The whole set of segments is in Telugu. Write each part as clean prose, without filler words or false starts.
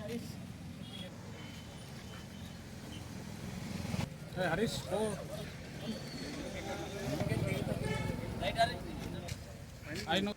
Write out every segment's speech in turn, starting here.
Harish I know.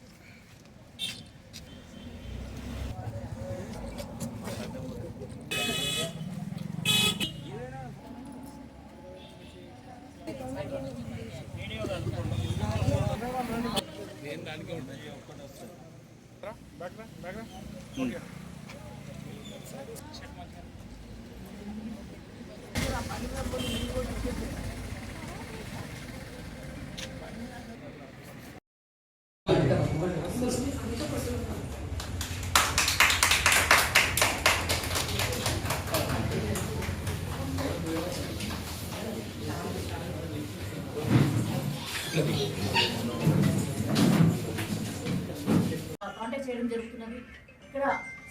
కాంటాక్ట్ చేయడం జరుగుతున్నది. ఇక్కడ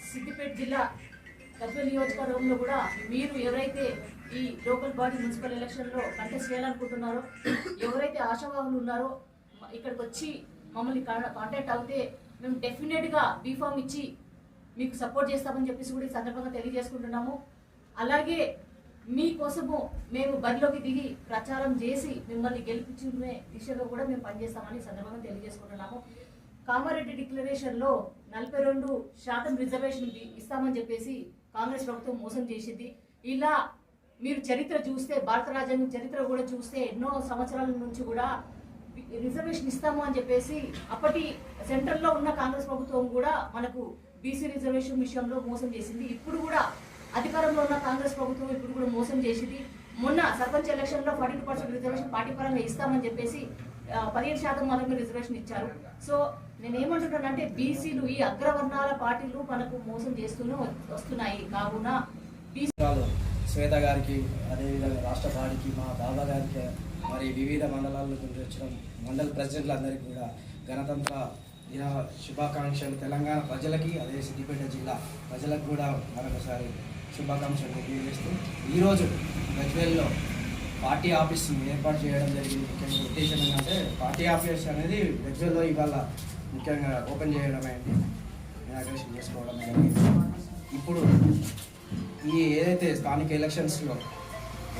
సిద్దిపేట జిల్లా గజ్వేల్ నియోజకవర్గంలో కూడా మీరు ఎవరైతే ఈ లోకల్ బాడీ మున్సిపల్ ఎలక్షన్లో కంటెస్ట్ చేయాలనుకుంటున్నారో, ఎవరైతే ఆశావాహులు ఉన్నారో ఇక్కడికి వచ్చి మమ్మల్ని కాంటాక్ట్ అవుతే మేము డెఫినెట్గా బీఫామ్ ఇచ్చి మీకు సపోర్ట్ చేస్తామని చెప్పేసి కూడా ఈ సందర్భంగా తెలియజేసుకుంటున్నాము. అలాగే మీకోసము మేము బరిలోకి దిగి ప్రచారం చేసి మిమ్మల్ని గెలిపించుకునే దిశగా కూడా మేము పనిచేస్తామని సందర్భంగా తెలియజేసుకుంటున్నాము. కామారెడ్డి డిక్లరేషన్లో 42% రిజర్వేషన్ ఇస్తామని చెప్పేసి కాంగ్రెస్ ప్రభుత్వం మోసం చేసింది. ఇలా మీరు చరిత్ర చూస్తే, భారత రాజ్యాంగం చరిత్ర కూడా చూస్తే ఎన్నో సంవత్సరాల నుంచి కూడా రిజర్వేషన్ ఇస్తాము అని చెప్పేసి అప్పటి సెంట్రల్లో ఉన్న కాంగ్రెస్ ప్రభుత్వం కూడా మనకు బీసీ రిజర్వేషన్ విషయంలో మోసం చేసింది. ఇప్పుడు కూడా అధికారంలో ఉన్న కాంగ్రెస్ ప్రభుత్వం ఇప్పుడు కూడా మోసం చేసింది. మొన్న సర్పంచ్ ఎలక్షన్లో 42% రిజర్వేషన్ పార్టీ పరంగా ఇస్తామని చెప్పేసి 15% మాత్రమే రిజర్వేషన్ ఇచ్చారు. సో నేనేమంటున్నానంటే బీసీలు ఈ అగ్రవర్ణాల పార్టీలు మనకు మోసం చేస్తూనే వస్తున్నాయి. కావున శ్వేత గారికి, అదేవిధంగా రాష్ట్ర పార్టీకి, మా బాబా గారికి, మరి వివిధ మండలాల నుంచి వచ్చిన మండల ప్రెసిడెంట్లందరికీ కూడా గణతంత్ర దిన శుభాకాంక్షలు. తెలంగాణ ప్రజలకి, అదే సిద్దిపేట జిల్లా ప్రజలకు కూడా మరొకసారి శుభాకాంక్షలు తెలియజేస్తూ ఈరోజు గజ్వేల్లో పార్టీ ఆఫీస్ ఏర్పాటు చేయడం జరిగింది. ముఖ్యంగా ఉద్దేశం ఏంటంటే పార్టీ ఆఫీస్ అనేది గజ్వేల్లో ఇవాళ ముఖ్యంగా ఓపెన్ చేయడం అయింది, ఇనాగ్రేషన్ చేసుకోవడం అయింది. ఇప్పుడు ఈ ఏదైతే స్థానిక ఎలక్షన్స్లో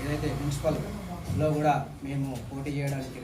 ఏదైతే మున్సిపల్లో కూడా మేము పోటీ చేయడానికి